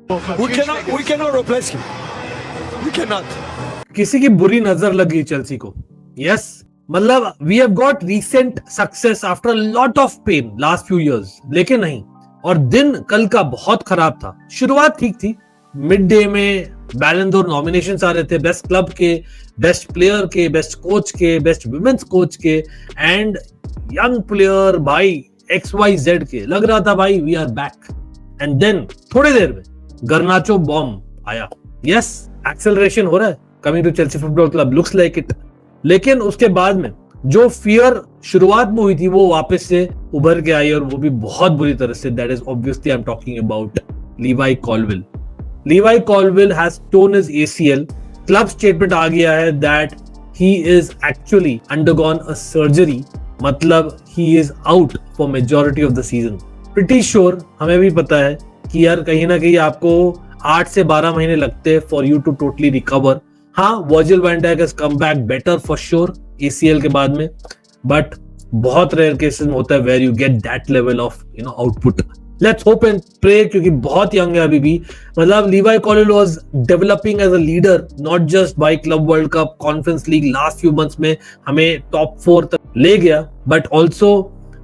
We cannot replace him. We cannot. किसी की बुरी नजर लगी चेल्सी को. Yes, मतलब we have got recent success after a lot of pain last few years. लेकिन नहीं, और दिन कल का बहुत खराब था. शुरुआत ठीक थी, मिड डे में बैलन डोर नॉमिनेशंस आ रहे थे, बेस्ट क्लब के, बेस्ट प्लेयर के, बेस्ट कोच के, बेस्ट वुमेन्स कोच के, एंड यंग प्लेयर भाई XYZ के. लग रहा था भाई we are back. And then थोड़ी देर में गर्नाचो बॉम्ब आया. यस, एक्सेलरेशन हो रहा है, coming to Chelsea football club, looks like it. लेकिन उसके बाद में जो फियर शुरुआत में हुई थी वो वापस से उभर के आई, और वो भी बहुत बुरी तरह से. That is obviously I am talking about Levi Colwill. Levi Colwill has torn his ACL. Club statement आ गया है that he is actually undergone a surgery, मतलब he is out for majority of the season. Pretty sure, हमें भी पता है कि यार कहीं ना कहीं आपको 8 से 12 महीने लगते हैं for you to totally recover. हाँ, Virgil van Dijk has come back better for sure ACL के बाद में, बट बहुत रेयर केसेस में होता है where you get that level of output. Let's hope and pray, क्योंकि बहुत यंग है अभी भी. मतलब Levi Colwill was developing as a leader, not just by club world cup, conference league last few months में हमें टॉप 4 तक ले गया, but also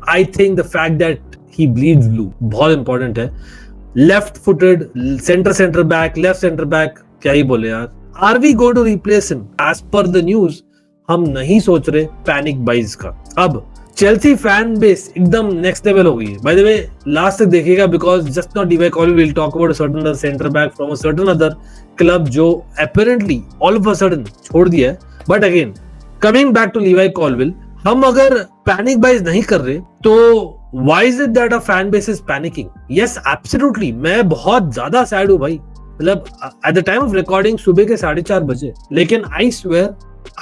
I think the fact that he bleeds blue बहुत इंपॉर्टेंट है. Left footed centre back, left centre back, क्या ही बोले यार. Are we going to replace him? As per the news हम नहीं सोच रहे पैनिक बाइज का. अब चेल्सी फैन बेस एकदम नेक्स्ट लेवल हो गई है. बाय द वे लास्ट तक देखिएगा, because just not Levi Colwill, will talk about a certain other centre back from a certain other club जो apparently all of a sudden छोड़ दिया है. But again coming back to Levi Colwill, हम अगर panic buys नहीं कर रहे तो why is it that a fan base is panicking? Yes, absolutely. मैं बहुत ज्यादा सैड हूँ भाई. मतलब at the time of recording सुबह के 4:30 बजे, लेकिन I swear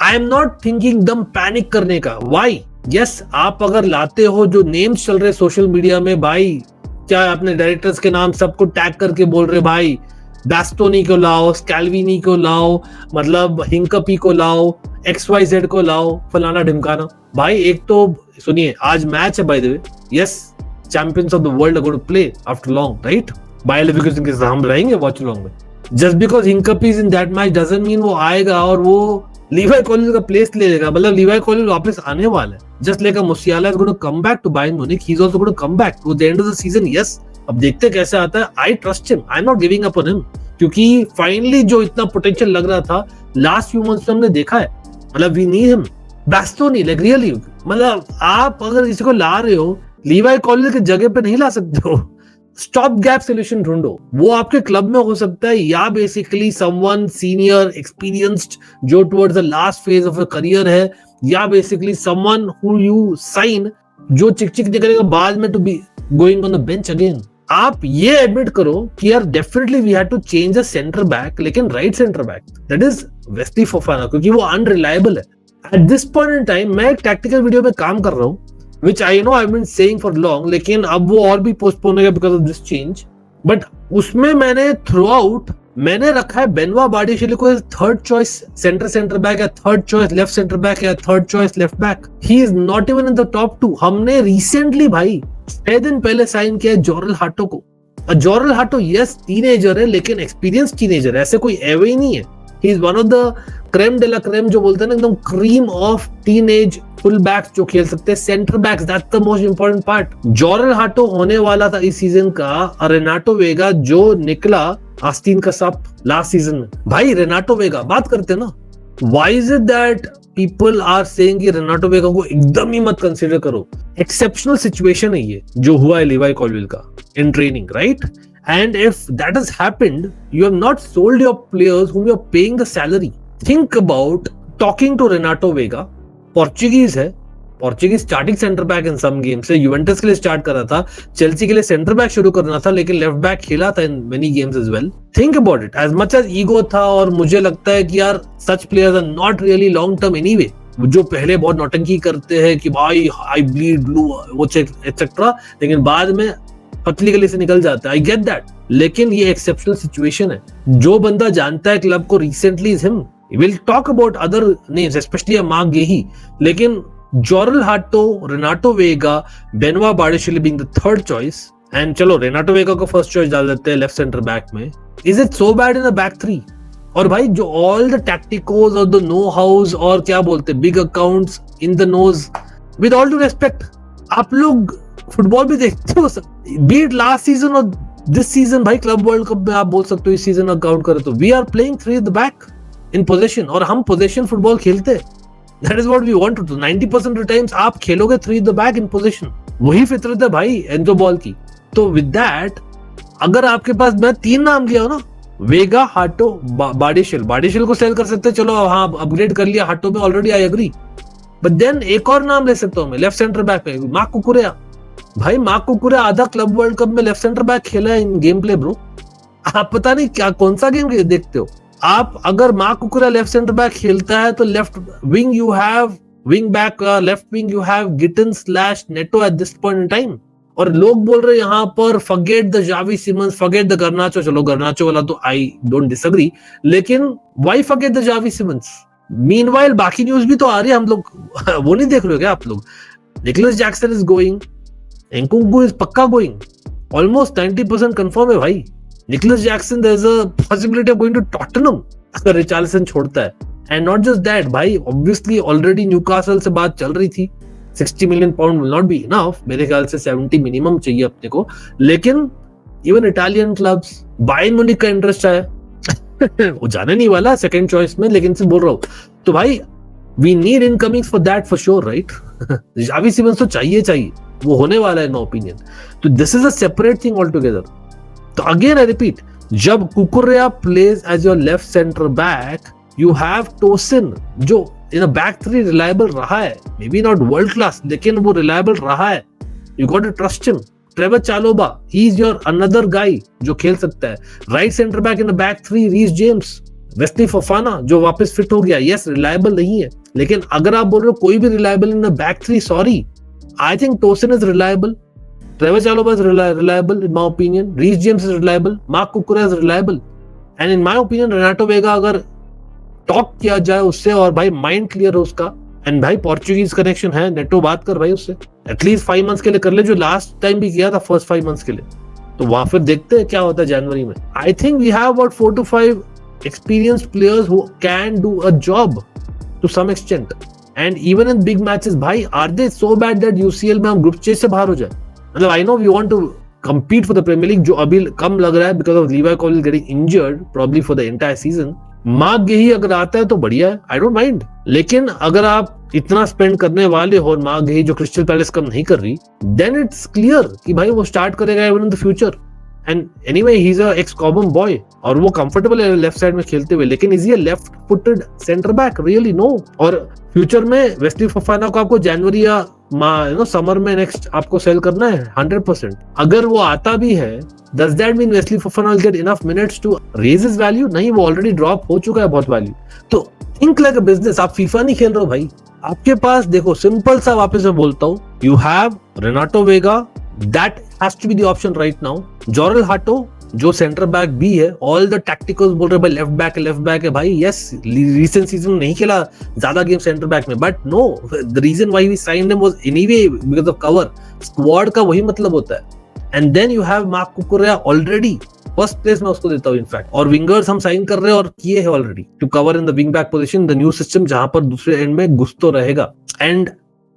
I am not thinking दम पैनिक करने का. Why? Yes, आप अगर लाते हो जो नेम्स चल रहे सोशल मीडिया में भाई, क्या अपने डायरेक्टर्स के नाम सबको टैग करके बोल रहे भाई बैस्टोनी को लाओ, स्कैल्विनी को लाओ, मतलब हिंकपी को लाओ, XYZ को लाओ, फलाना ढिमकाना. भाई एक तो सुनिए, आज मैच है by the way. Yes, champions of the world are going to play after long, right? By एलिफिकेशन के साथ हम रहेंगे वॉच लॉन्ग में. Just because Hincapie is in that match doesn't mean वो आएगा और वो लीवाई कॉलविल का प्लेस ले लेगा. मतलब लीवाई कॉलविल वापस आने वाला है. Just like Musiala is going to come back to Bayern Munich, he is also going to come back to the end of the season. Yes, अब देखते कैसे आता है. I trust him, I am not giving up on him, क्योंकि finally जो इतना potential लग रहा था लास्ट फ्यू मंथ्स में हमने देखा है. मतलब we need him. Bastoni like really, मतलब आप अगर किसी को ला रहे हो लीवाई कॉलविल की जगह पे नहीं ला सकते हो. स्टॉप गैप सोल्यूशन ढूंढो. वो आपके क्लब में हो सकता है, या बेसिकली समवन सीनियर एक्सपीरियंस्ड जो towards the last phase of a career है, या basically someone who you sign जो चिक नहीं करेगा बाद में to be going on the bench again. आप ये एडमिट करो कि यार definitely we had to change a centre back, लेकिन right centre back, that is Wesley Fofana, क्योंकि वो अनरिलायबल है. At this point in time मैं एक टैक्टिकल वीडियो में काम कर रहा हूँ, which I know I've been saying for long, लेकिन अब वो और भी पोस्टपोन हो गया because of this change. But उसमें मैंने थ्रू आउट मैंने रखा है बेनवा बार्डिशेली को थर्ड चॉइस सेंटर बैक, या third choice left centre back, या third choice left back. He is not even in the top 2. हमने रिसेंटली भाई 6 दिन पहले साइन किया जोरल हाटो को. जोरल हाटो यस टीनेजर है, लेकिन एक्सपीरियंस टीनेजर है, ऐसे कोई एवे ही नहीं है. He is one of the creme de la creme, जो बोलते हैं ना एकदम cream of teenage full backs जो खेल सकते हैं, centre backs. That's the most important part. Jorrel Hato होने वाला था इस सीजन का रेनाटो वेगा, जो निकला आस्तीन का सांप लास्ट सीजन में. भाई रेनाटो वेगा बात करते ना, why is it that people are saying कि रेनाटो वेगा को एकदम ही मत कंसीडर करो? एक्सेप्शनल सिचुएशन है ये जो हुआ है लीवाई कॉलविल का in training, right? And if that has happened, you have not sold your players whom you are paying the salary. Think about talking to Renato Vega. Portuguese है, Portuguese starting center back in some games से, Juventus के लिए start कर रहा था, Chelsea के लिए centre back शुरू करना था, लेकिन लेफ्ट बैक खेला था इन many games as well. Think about it. As much as ego था, और मुझे लगता है कि यार such players are not really long term anyway. जो पहले बहुत नौटंकी करते हैं कि भाई I bleed blue, वो एक्सेट्रा, लेकिन बाद में पतली गली से निकल जाता है. आई गेट दैट, लेकिन ये एक्सेप्शनल सिचुएशन है. जो बंदा जानता है क्लब को recently is him. Will talk about other names, specially Marc Guiu, लेकिन Jorrel Hato, Renato Veiga, Benoit Badiashile being the third choice, and चलो रेनाटो वेगा को फर्स्ट चॉइस डाल देते हैं लेफ्ट सेंटर बैक में. Is it so bad in a back three? और भाई जो ऑल द टैक्टिकोस और द नो हाउस और क्या बोलते big accounts in the nose, with all do respect, आप लोग फुटबॉल भी देखते हो, बीट लास्ट सीजन और दिस सीजन भाई क्लब वर्ल्ड कप में आप बोल सकते हो इस सीजन अकाउंट करें तो we are playing three the back in position, और हम पोजीशन फुटबॉल खेलते. That is what we want to do. 90% of the times आप खेलोगे three the back in position. वही फितरत है भाई एंजो बॉल की. तो विद दैट अगर आपके पास, मैं 3 नाम लिया हो ना, वेगा, हाटो, बाडिशेल को सेल कर सकते हैं, चलो हाँ अपग्रेड कर लिया हाटो में already, I agree. But then एक और नाम ले सकता हूं मैं लेफ्ट सेंटर बैक पे, मार्क कुकुरेया. भाई मार्क कुकुरेया आधा क्लब वर्ल्ड कप में लेफ्ट सेंटर बैक खेला है इन गेम प्ले ब्रो. आप पता नहीं क्या कौन सा गेम देखते हो आप. अगर Marc Cucurella left centre back खेलता है तो left wing you have, wing back left wing you have Gittens Neto at this point in time. और लोग बोल रहे हैं यहाँ पर forget the Xavi Simons, forget the Garnacho. चलो गर्नाचो वाला तो आई डोंट डिसएग्री, लेकिन why forget the Xavi Simons? Meanwhile बाकी न्यूज़ भी तो आ रही है, हम लोग वो नहीं देख रहे हो क्या आप लोग? Nicolas Jackson is going, Nkunku is पक्का गोइंग, ऑलमोस्ट 90% कंफर्म है भाई. Nicolas Jackson there is a possibility of going to Tottenham अगर रिचार्लिसन छोड़ता है. एंड नॉट जस्ट दैट भाई, ऑब्वियसली ऑलरेडी न्यूकासल से बात चल रही थी. 60 million pound will not be enough, मेरे ख्याल से 70 मिनिमम चाहिए अपने को. लेकिन even Italian clubs, Bayern Munich का इंटरेस्ट है वो जाने नहीं वाला सेकंड चॉइस में, लेकिन से बोल रहा हूँ. तो भाई we need incomings for that for sure, right? Xavi Simons तो चाहिए, वो होने वाला है इन माय ओपिनियन. तो this is a separate thing all together. तो अगेन आई रिपीट, जब Cucurella plays as your left centre back, you have Tosin जो in a back three reliable रहा है, maybe not world class लेकिन वो reliable रहा है. You got to trust him. Trevor चालोबा, he is your another guy जो खेल सकता है. Right centre back in the back three, Reece James. Wesley Fofana जो वापस फिट हो गया, यस रिलायबल नहीं है, लेकिन अगर आप बोल रहे हो कोई भी reliable in the back three, sorry, I think Tosin is reliable, Trevoh Chalobah is reliable in my opinion, Reece James is reliable, Marc Cucurella is reliable. And in my opinion Renato Veiga अगर talk किया जाए उससे और भाई mind clear हो उसका, and भाई Portuguese connection है, नेटो बात कर भाई उससे, एटलीस्ट 5 मंथ्स के लिए कर ले, जो लास्ट टाइम भी किया था फर्स्ट 5 मंथ्स के लिए. तो वहां फिर देखते हैं क्या होता है जनवरी में. I think we have about 4 to 5 experienced players who can do a job to some extent, and even in big matches भाई are they so bad that UCL में हम ग्रुप स्टेज से बाहर हो जाए? मतलब I know we want to compete for the Premier League, जो अभी कम लग रहा है because of Levi Colwill getting injured probably for the entire season. Marc Guiu अगर आता है तो बढ़िया है, आई डोंट माइंड. लेकिन अगर आप इतना स्पेंड करने वाले हो, मार्क गेही जो क्रिस्टल पैलेस कम नहीं कर रही, देन इट्स क्लियर कि भाई वो स्टार्ट करेगा even in the future. And anyway he is a ex Cobham boy और वो कंफर्टेबल है लेफ्ट साइड में खेलते हुए, लेकिन is he left footed centre back? Really no. और फ्यूचर में वेस्ली फोफाना को आपको जनवरी या समर में नेक्स्ट आपको सेल करना है 100%. अगर वो आता भी है, does that mean Wesley Fofana will get enough minutes to raise his value? नहीं, वो ऑलरेडी ड्रॉप हो चुका है बहुत वैल्यू. तो थिंक लाइक अ बिजनेस. आप फीफा नहीं खेल रहे हो भाई. आपके पास देखो सिंपल सा वापस मैं बोलता हूँ, you have Renato Veiga, that has to be the option right now. Jorrel Hato जो सेंटर बैक भी है, ऑल द टैक्टिकल्स बोल रहे भाई लेफ्ट बैक है भाई. यस रिसेंट सीजन में नहीं खेला ज्यादा गेम सेंटर बैक में, but no, the reason why we signed him was anyway because of cover. Squad का वही मतलब होता है. And then you have Marc Cucurella already first place में उसको देता हूं इनफैक्ट. और विंगर्स हम साइन कर रहे हैं और किए हैं already to cover in the wing back position, the new system जहां पर दूसरे एंड में गुस्तो रहेगा. And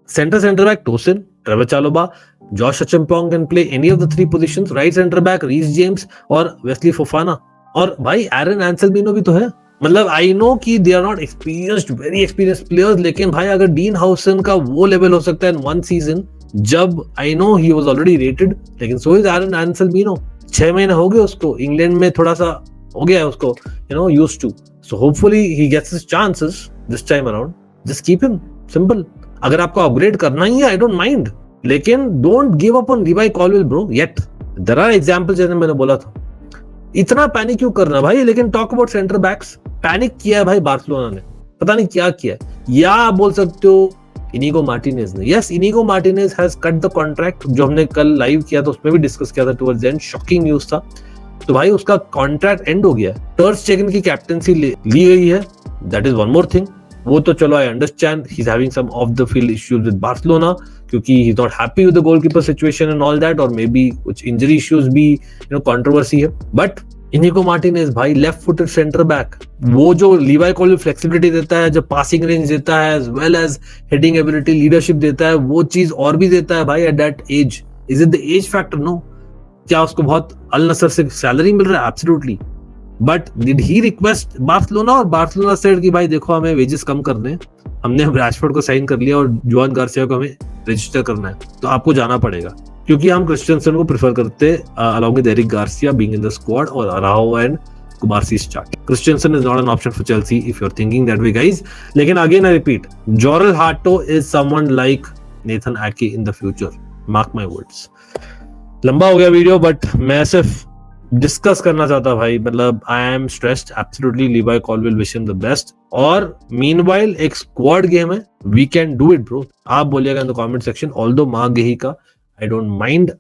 centre back Tosin, Trevoh Chalobah, Josh Acheampong can play any of the 3 positions. Right centre back Reece James और Wesley Fofana. और भाई एरन एंसेल्मिनो भी तो है. मतलब आई नो कि they are not experienced, very experienced players, लेकिन भाई अगर डीन हाउसन का वो लेवल हो सकता है इन 1 सीजन, जब I know he was already rated, लेकिन सो इज एरन एंसेल्मिनो. 6 महीने हो गए उसको, इंग्लैंड में थोड़ा सा हो गया है उसको used to. So hopefully he gets his chances this time around. Just keep him simple. अगर आपको अपग्रेड करना ही है, आई डोंट माइंड, लेकिन don't give up on Levi Colwill bro yet. There are examples, जैसे मैंने बोला था. इतना पैनिक क्यों करना भाई? लेकिन talk about centre backs, panic किया है भाई बार्सिलोना ने, पता नहीं क्या किया है. या आप बोल सकते हो इनिगो मार्टिनेज ने. Yes, Inigo Martinez has cut the contract, जो हमने कल लाइव किया था उसमें भी डिस्कस किया था towards the end. Shocking news था. तो भाई उसका कॉन्ट्रैक्ट एंड हो गया है. टर स्टेगन की कैप्टेंसी ली गई है, that is one more thing. वो तो चलो I understand, he is having some of the field issues with Barcelona, क्योंकि he is not happy with the goalkeeper situation and all that, और मे बी कुछ injury issues भी, controversy है. But Inigo Martinez भाई, left footed centre back, वो जो लीवाई call flexibility देता है, जो पासिंग रेंज देता है, as well as heading ability, leadership देता है, वो चीज और भी देता है भाई at that age. Is it the age factor? No. क्या उसको बहुत अल नसर से सैलरी मिल रहा है? Absolutely. But did he request Barcelona, और बार्सिलोना सेड कि भाई देखो हमें वेजेस कम करने हैं, हमने रैशफोर्ड को साइन कर लिया और जुआन गार्सिया को हमें रजिस्टर करना है, तो आपको जाना पड़ेगा, क्योंकि हम क्रिस्टियनसन को प्रेफर करते along with Eric Garcia being in the squad, और Araujo and Cubarsi start. Christensen is not an option for Chelsea if you are thinking that way guys. लेकिन again I repeat, Jorrel Hato is someone like Nathan Ake in the future, mark my words. लंबा हो गया video, but मैं सिर्फ discuss करना चाहता भाई. मतलब I am stressed absolutely. Levi Colwill wish him the best. और मीनवाइल एक स्क्वाड गेम है, we can do it bro. आप बोलिएगा in the comment section. Although मां गेही का आई डोंट माइंड,